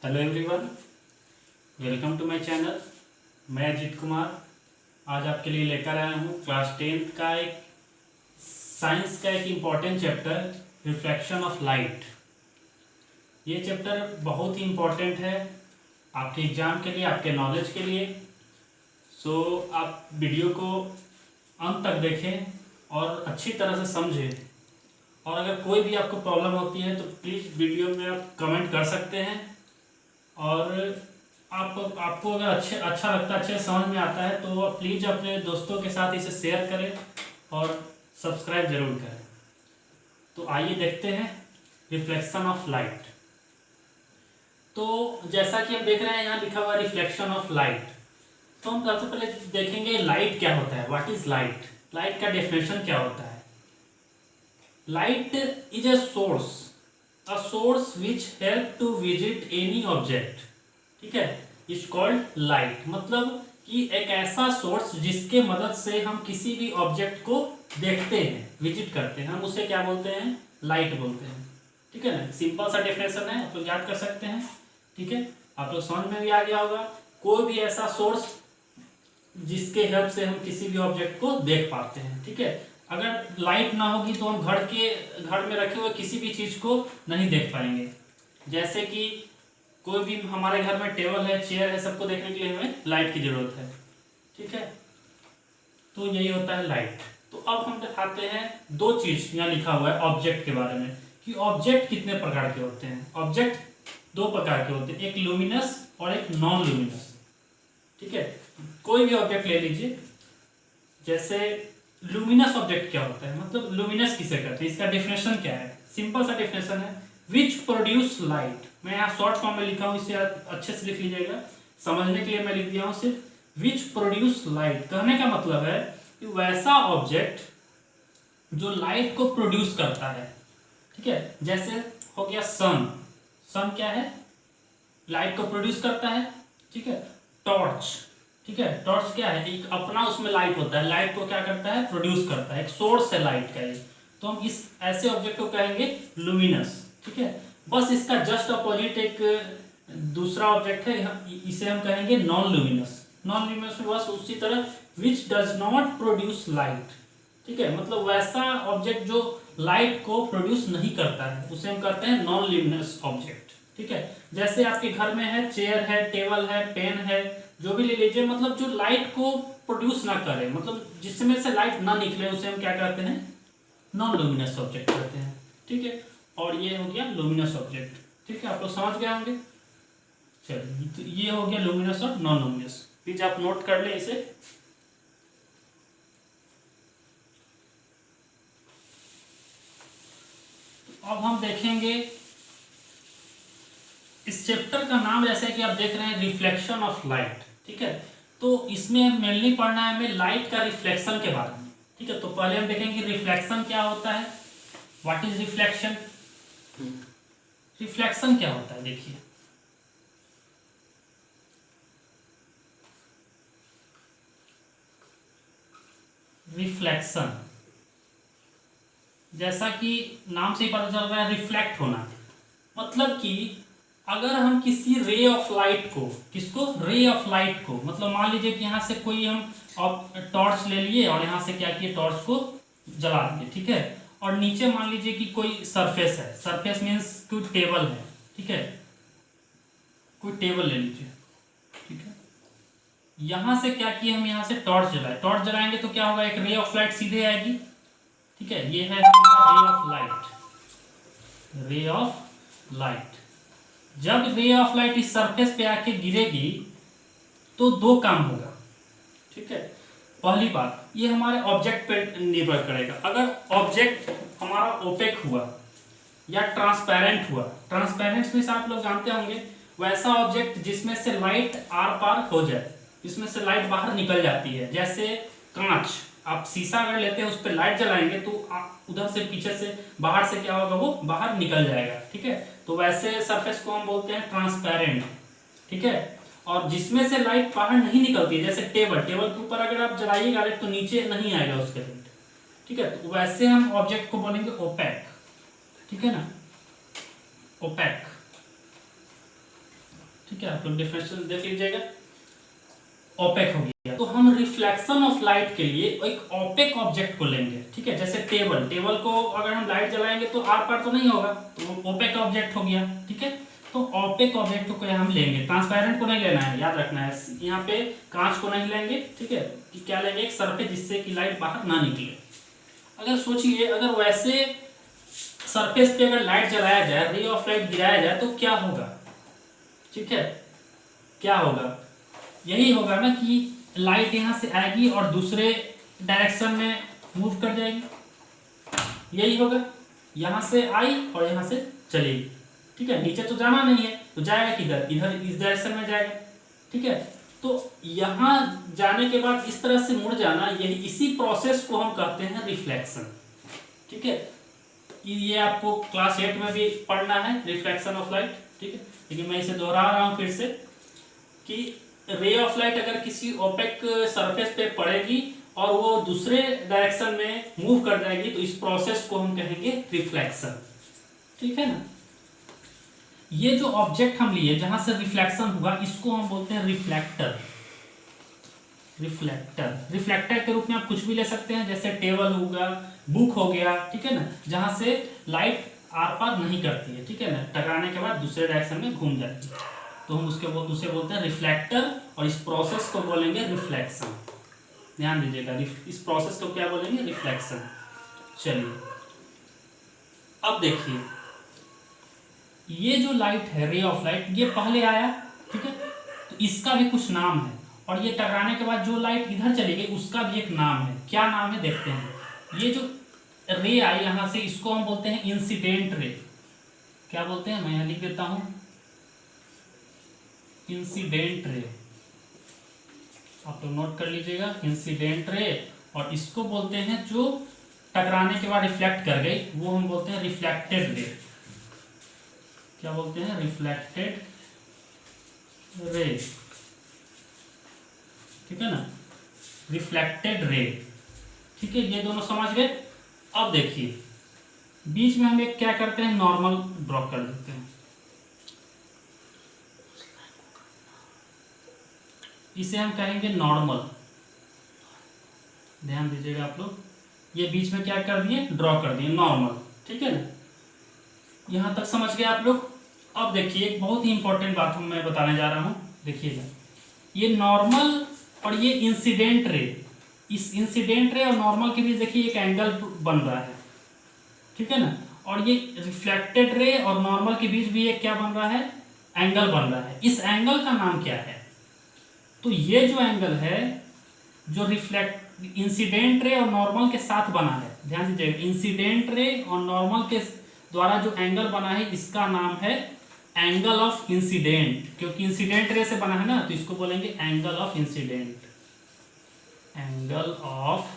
Hello everyone, welcome to my channel. मैं अजीत कुमार आज आपके लिए लेकर आया हूँ क्लास 10th का एक साइंस का एक important chapter reflection of light. ये चैप्टर बहुत ही इम्पॉर्टेंट है आपके एग्ज़ाम के लिए, आपके नॉलेज के लिए। सो आप वीडियो को अंत तक देखें और अच्छी तरह से समझें। और अगर कोई भी आपको प्रॉब्लम होती है तो प्लीज़ वीडियो में आप कमेंट कर सकते हैं। और आपको अगर अच्छा लगता है, अच्छे समझ में आता है तो प्लीज़ अपने दोस्तों के साथ इसे शेयर करें और सब्सक्राइब जरूर करें। तो आइए देखते हैं रिफ्लेक्शन ऑफ लाइट। तो जैसा कि हम देख रहे हैं यहाँ लिखा हुआ रिफ्लेक्शन ऑफ लाइट। तो हम सबसे पहले देखेंगे लाइट क्या होता है, व्हाट इज लाइट। लाइट का डेफिनेशन क्या होता है। Light is a source which help to visit any object, ठीक है, इज कॉल्ड लाइट। मतलब कि एक ऐसा सोर्स जिसके मदद से हम किसी भी ऑब्जेक्ट को देखते हैं, विजिट करते हैं, हम उसे क्या बोलते हैं, लाइट बोलते हैं। ठीक है ना, सिंपल सा डेफिनेशन है, आप लोग याद कर सकते हैं। ठीक है, आप लोग समझ में भी आ गया होगा। कोई भी ऐसा सोर्स जिसके हेल्प से हम किसी भी ऑब्जेक्ट को देख पाते हैं। ठीक है, अगर लाइट ना होगी तो हम घर में रखे हुए किसी भी चीज को नहीं देख पाएंगे। जैसे कि कोई भी हमारे घर में टेबल है, चेयर है, सबको देखने के लिए हमें लाइट की जरूरत है। ठीक है, तो यही होता है लाइट। तो अब हम दिखाते हैं दो चीज यहाँ लिखा हुआ है ऑब्जेक्ट के बारे में, कि ऑब्जेक्ट कितने प्रकार के होते हैं। ऑब्जेक्ट दो प्रकार के होते हैं, एक लुमिनस और एक नॉन लुमिनस। ठीक है, कोई भी ऑब्जेक्ट ले लीजिए। जैसे लुमिनस ऑब्जेक्ट क्या होता है, मतलब लुमिनस किसे कहते हैं, इसका डेफिनेशन क्या है। सिंपल सा डेफिनेशन है, विच प्रोड्यूस लाइट। मैं यहाँ शॉर्ट फॉर्म में लिखा हूँ, इसे अच्छे से लिख लीजिएगा, समझने के लिए मैं लिख दिया हूँ सिर्फ विच प्रोड्यूस लाइट। कहने का मतलब है कि वैसा ऑब्जेक्ट जो लाइट को प्रोड्यूस करता है। ठीक है, जैसे हो गया सन। सन क्या है, लाइट को प्रोड्यूस करता है। ठीक है, टॉर्च। ठीक है, टॉर्च क्या है, एक अपना उसमें लाइट होता है, लाइट को क्या करता है, प्रोड्यूस करता है, एक सोर्स है लाइट का ये। तो हम इस ऐसे ऑब्जेक्ट को कहेंगे लुमिनस। ठीक है, बस इसका जस्ट अपोजिट एक दूसरा ऑब्जेक्ट है, इसे हम कहेंगे नॉन लुमिनस। नॉन लुमिनस में बस उसी तरह which does not produce light. ठीक है, मतलब वैसा ऑब्जेक्ट जो लाइट को प्रोड्यूस नहीं करता है उसे हम कहते हैं नॉन लुमिनस ऑब्जेक्ट। ठीक है, जैसे आपके घर में है, चेयर है, टेबल है, पेन है, जो भी ले लीजिए, मतलब जो लाइट को प्रोड्यूस ना करे, मतलब जिसमें से लाइट ना निकले, उसे हम क्या कहते हैं, नॉन लुमिनस ऑब्जेक्ट कहते हैं। ठीक है, और ये हो गया लुमिनस ऑब्जेक्ट। ठीक है, आप लोग समझ गए होंगे। चलिए, तो ये हो गया लुमिनस और नॉन लुमिनस। प्लीज आप नोट कर ले इसे। अब हम देखेंगे इस चैप्टर का नाम, जैसे कि आप देख रहे हैं रिफ्लेक्शन ऑफ लाइट। ठीक है, तो इसमें मेनली पढ़ना है हमें लाइट का रिफ्लेक्शन के बारे में। ठीक है, तो पहले हम देखेंगे रिफ्लेक्शन क्या होता है, व्हाट इज रिफ्लेक्शन। रिफ्लेक्शन क्या होता है, देखिए रिफ्लेक्शन, जैसा कि नाम से ही पता चल रहा है, रिफ्लेक्ट होना। मतलब कि अगर हम किसी रे ऑफ लाइट को, किसको, रे ऑफ लाइट को, मतलब मान लीजिए कि यहाँ से कोई हम टॉर्च ले लिए और यहाँ से क्या किए, टॉर्च को जला दिए। ठीक है, और नीचे मान लीजिए कि कोई सरफेस है, सरफेस मीन्स कोई टेबल है। ठीक है, कोई टेबल ले लीजिए। ठीक है, यहाँ से क्या किए, हम यहाँ से टॉर्च जलाए, टॉर्च जलाएंगे तो क्या होगा, एक रे ऑफ लाइट सीधे आएगी। ठीक है, ये है हमारा ray of light. Ray of light, जब रे ऑफ लाइट इस सरफेस पे आके गिरेगी तो दो काम होगा। ठीक है, पहली बात, ये हमारे ऑब्जेक्ट पे निर्भर करेगा। अगर ऑब्जेक्ट हमारा ओपेक हुआ या ट्रांसपेरेंट हुआ, ट्रांसपेरेंट मींस आप लोग जानते होंगे, वैसा ऑब्जेक्ट जिसमें से लाइट आर पार हो जाए, इसमें से लाइट बाहर निकल जाती है। जैसे कांच, आप शीशा अगर लेते हैं, उस पर लाइट जलाएंगे तो उधर से, पीछे से, बाहर से क्या होगा, वो बाहर निकल जाएगा। ठीक है, तो वैसे सरफेस को हम बोलते हैं ट्रांसपेरेंट। ठीक है, और जिसमें से लाइट बाहर नहीं निकलती, जैसे टेबल के ऊपर अगर आप जलाइएगा लाइट तो नीचे नहीं आएगा उसके लाइट। ठीक है, तो वैसे हम ऑब्जेक्ट को बोलेंगे ओपेक। ठीक है ना, ओपेक। ठीक है, आप लोग डिफरेंशियल देख लीजिएगा, ओपेक हो गया। तो हम रिफ्लेक्शन ऑफ लाइट के लिए एक ओपेक ऑब्जेक्ट को लेंगे, ठीक है, जैसे टेबल को अगर हम लाइट जलाएंगे तो आर पार तो नहीं होगा, तो ओपेक ऑब्जेक्ट हो गया, ठीक है। तो ओपेक ऑब्जेक्ट को हम लेंगे, ट्रांसपेरेंट को नहीं लेना है, याद रखना है, यहाँ पे कांच को नहीं लेंगे, ठीक है, कि क्या लेंगे, एक सरफेस जिससे कि लाइट बाहर ना निकले। अगर सोचिए, अगर वैसे सरफेस पे अगर लाइट जलाया जाए, रे ऑफ लाइट गिराया जाए तो क्या होगा, ठीक है, क्या होगा, यही होगा ना कि लाइट यहां से आएगी और दूसरे डायरेक्शन में मूव कर जाएगी, यही होगा, यहां से आई और यहां से चलेगी, ठीक है, नीचे तो जाना नहीं है तो जाएगा किधर, इधर इस डायरेक्शन में जाएगा, ठीक है। तो यहां जाने के बाद इस तरह से मुड़ जाना, यही इसी प्रोसेस को हम कहते हैं रिफ्लेक्शन, ठीक है। ये आपको क्लास 8 में भी पढ़ना है, रिफ्लेक्शन ऑफ लाइट, ठीक है, लेकिन मैं इसे दोहरा रहा हूं फिर से कि रे ऑफ लाइट अगर किसी ओपेक सरफेस पे पड़ेगी और वो दूसरे डायरेक्शन में मूव कर जाएगी तो इस प्रोसेस को हम कहेंगे रिफ्लेक्शन, ठीक है ना। ये जो ऑब्जेक्ट हम लिए जहां से रिफ्लेक्शन हुआ, इसको हम बोलते हैं रिफ्लेक्टर। रिफ्लेक्टर के रूप में आप कुछ भी ले सकते हैं, जैसे टेबल होगा, बुक हो गया, ठीक है ना, जहां से लाइट आर पार नहीं करती है, ठीक है ना, टकराने के बाद दूसरे डायरेक्शन में घूम जाती है, तो हम उसे बोलते हैं रिफ्लेक्टर, और इस प्रोसेस को बोलेंगे रिफ्लेक्शन। ध्यान दीजिएगा, इस प्रोसेस को क्या बोलेंगे, रिफ्लेक्शन। चलिए अब देखिए, ये जो लाइट है, रे ऑफ लाइट, ये पहले आया, ठीक है, तो इसका भी कुछ नाम है, और ये टकराने के बाद जो लाइट इधर चली गई उसका भी एक नाम है, क्या नाम है देखते हैं। ये जो रे आई यहां से, इसको हम बोलते हैं इंसिडेंट रे। क्या बोलते हैं, मैं यहां लिख देता हूं, इंसिडेंट रे, आप लोग नोट कर लीजिएगा, इंसिडेंट रे। और इसको बोलते हैं जो टकराने के बाद रिफ्लेक्ट कर गई, वो हम बोलते हैं रिफ्लेक्टेड रे। क्या बोलते हैं, रिफ्लेक्टेड रे, ठीक है ना, रिफ्लेक्टेड रे, ठीक है, ये दोनों समझ गए। अब देखिए, बीच में हम एक क्या करते हैं, नॉर्मल ड्रॉ कर देते हैं, इसे हम कहेंगे नॉर्मल। ध्यान दीजिएगा आप लोग, ये बीच में क्या कर दिए, ड्रॉ कर दिए, नॉर्मल, ठीक है ना, यहां तक समझ गए आप लोग। अब देखिए, एक बहुत ही इंपॉर्टेंट बात मैं बताने जा रहा हूं, देखिएगा, ये नॉर्मल और ये इंसिडेंट रे, इस इंसिडेंट रे और नॉर्मल के बीच देखिए एक एंगल बन रहा है, ठीक है ना, और ये रिफ्लेक्टेड रे और नॉर्मल के बीच भी एक क्या बन रहा है, एंगल बन रहा है। इस एंगल का नाम क्या है, तो ये जो एंगल है, जो रिफ्लेक्ट इंसिडेंट रे और नॉर्मल के साथ बना है, ध्यान दीजिएगा, इंसिडेंट रे और नॉर्मल के द्वारा जो एंगल बना है, इसका नाम है एंगल ऑफ इंसिडेंट, क्योंकि इंसिडेंट रे से बना है ना, तो इसको बोलेंगे angle of incident, angle of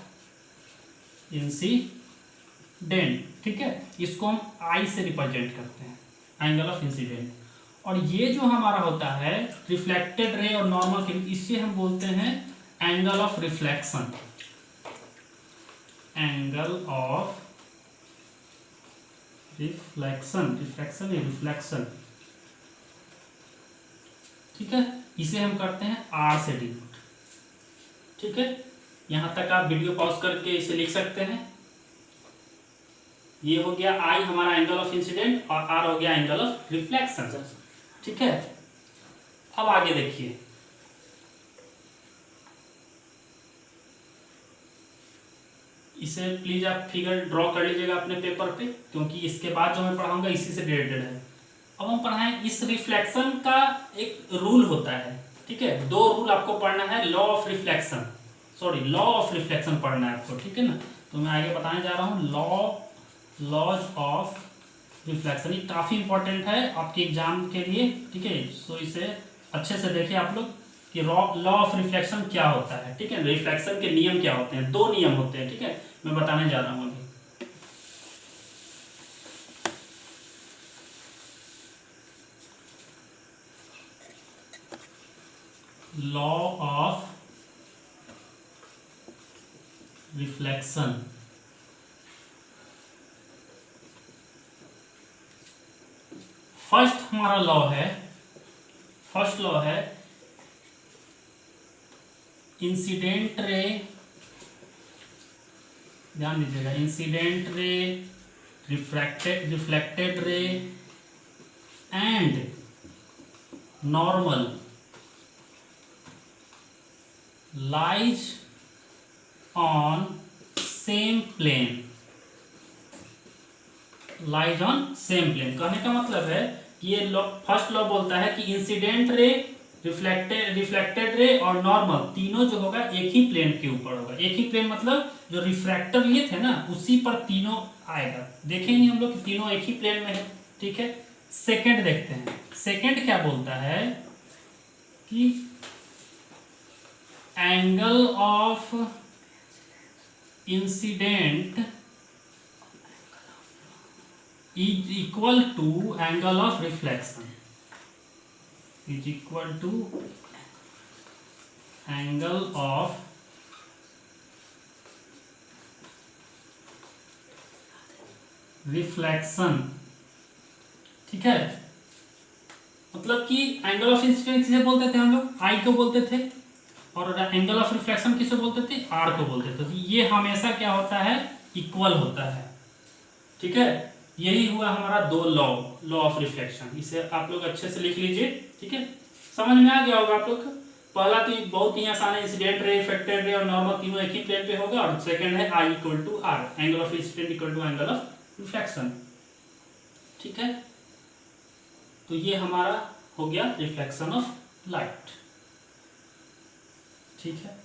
incident, ठीक है, इसको हम आई से रिप्रेजेंट करते हैं, एंगल ऑफ इंसिडेंट। और ये जो हमारा होता है रिफ्लेक्टेड रे और नॉर्मल के, इसे हम बोलते हैं angle of reflection, angle of reflection, ठीक है, इसे हम करते हैं आर से डिनोट, ठीक है। यहां तक आप वीडियो पॉज करके इसे लिख सकते हैं। ये हो गया आई हमारा एंगल ऑफ इंसिडेंट, और आर हो गया एंगल ऑफ रिफ्लेक्शन, ठीक है। अब आगे देखिए, इसे प्लीज आप फिगर ड्रॉ कर लीजिएगा अपने पेपर पे, क्योंकि इसके बाद जो मैं पढ़ाऊंगा इसी से रिलेटेड है। अब हम पढ़ाएं, इस रिफ्लेक्शन का एक रूल होता है, ठीक है, दो रूल आपको पढ़ना है, लॉ ऑफ रिफ्लेक्शन पढ़ना है आपको, ठीक है ना। तो मैं आगे बताने जा रहा हूँ लॉज ऑफ रिफ्लेक्शन, ये काफी इंपॉर्टेंट है आपके एग्जाम के लिए, ठीक है। सो इसे अच्छे से देखिए आप लोग कि लॉ ऑफ रिफ्लेक्शन क्या होता है, ठीक है, रिफ्लेक्शन के नियम क्या होते हैं, दो नियम होते हैं, ठीक है, मैं बताने जा रहा हूं अभी। लॉ ऑफ रिफ्लेक्शन, फर्स्ट हमारा लॉ है फर्स्ट लॉ है इंसिडेंट रे, ध्यान दीजिएगा, incident ray, reflected ray and normal lies on same plane, lies on same plane. कहने का मतलब है कि ये लॉ, फर्स्ट लॉ बोलता है कि इंसिडेंट रे, रिफ्लेक्टेड रे और नॉर्मल तीनों जो होगा एक ही प्लेन के ऊपर होगा। एक ही प्लेन मतलब जो रिफ्रैक्टर लिए थे ना उसी पर तीनों आएगा। देखेंगे हम लोग कि तीनों एक ही प्लेन में है, ठीक है। सेकंड देखते हैं, सेकंड क्या बोलता है कि angle of incidence is equal to angle of reflection, is equal to angle of reflection, ठीक है। मतलब कि एंगल ऑफ इंसिडेंस किसे बोलते थे हम लोग, आई को बोलते थे, और एंगल ऑफ रिफ्लेक्शन किसे बोलते थे, आर को बोलते थे। तो ये हमेशा क्या होता है, इक्वल होता है, ठीक है। यही हुआ हमारा दो लॉ ऑफ रिफ्लेक्शन। इसे आप लोग अच्छे से लिख लीजिए, ठीक है। समझ में आ गया होगा आप लोग। पहला तो बहुत ही आसान है, इंसिडेंट रे, रिफ्लेक्टेड रे और नॉर्मल तीनों एक ही प्लेन पे होगा। और सेकंड है I equal to R, angle of incident equal to angle of reflection, ठीक है। तो ये हमारा हो गया रिफ्लेक्शन ऑफ लाइट, ठीक है।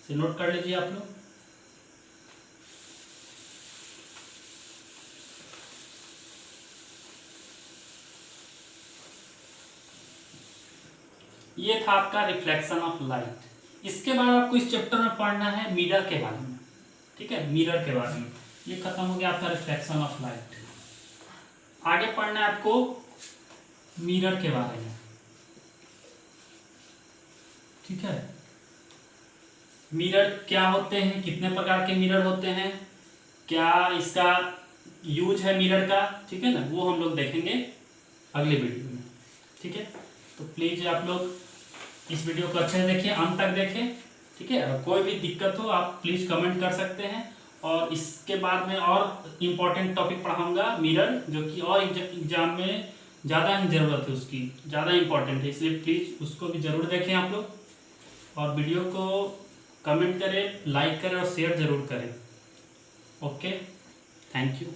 इसे नोट कर लीजिए आप लोग। ये था आपका रिफ्लेक्शन ऑफ लाइट। इसके बाद आपको इस चैप्टर में पढ़ना है मिरर के बारे में, ठीक है, मिरर के बारे में। ये खत्म हो गया आपका रिफ्लेक्शन ऑफ लाइट। आगे पढ़ना है आपको मिरर के बारे में, ठीक है। मिरर क्या होते हैं, कितने प्रकार के मिरर होते हैं, क्या इसका यूज है मिरर का, ठीक है ना, वो हम लोग देखेंगे अगले वीडियो में, ठीक है। तो प्लीज आप लोग इस वीडियो को अच्छे से देखिए, अंत तक देखें, ठीक है। अगर कोई भी दिक्कत हो आप प्लीज कमेंट कर सकते हैं। और इसके बाद में और इम्पोर्टेंट टॉपिक पढ़ाऊंगा मिरर, जो कि और एग्जाम में ज़्यादा ही ज़रूरत है उसकी, ज़्यादा इंपॉर्टेंट है, इसलिए प्लीज़ उसको भी ज़रूर देखें आप लोग। और वीडियो को कमेंट करें, लाइक करें और शेयर ज़रूर करें। Okay, thank you.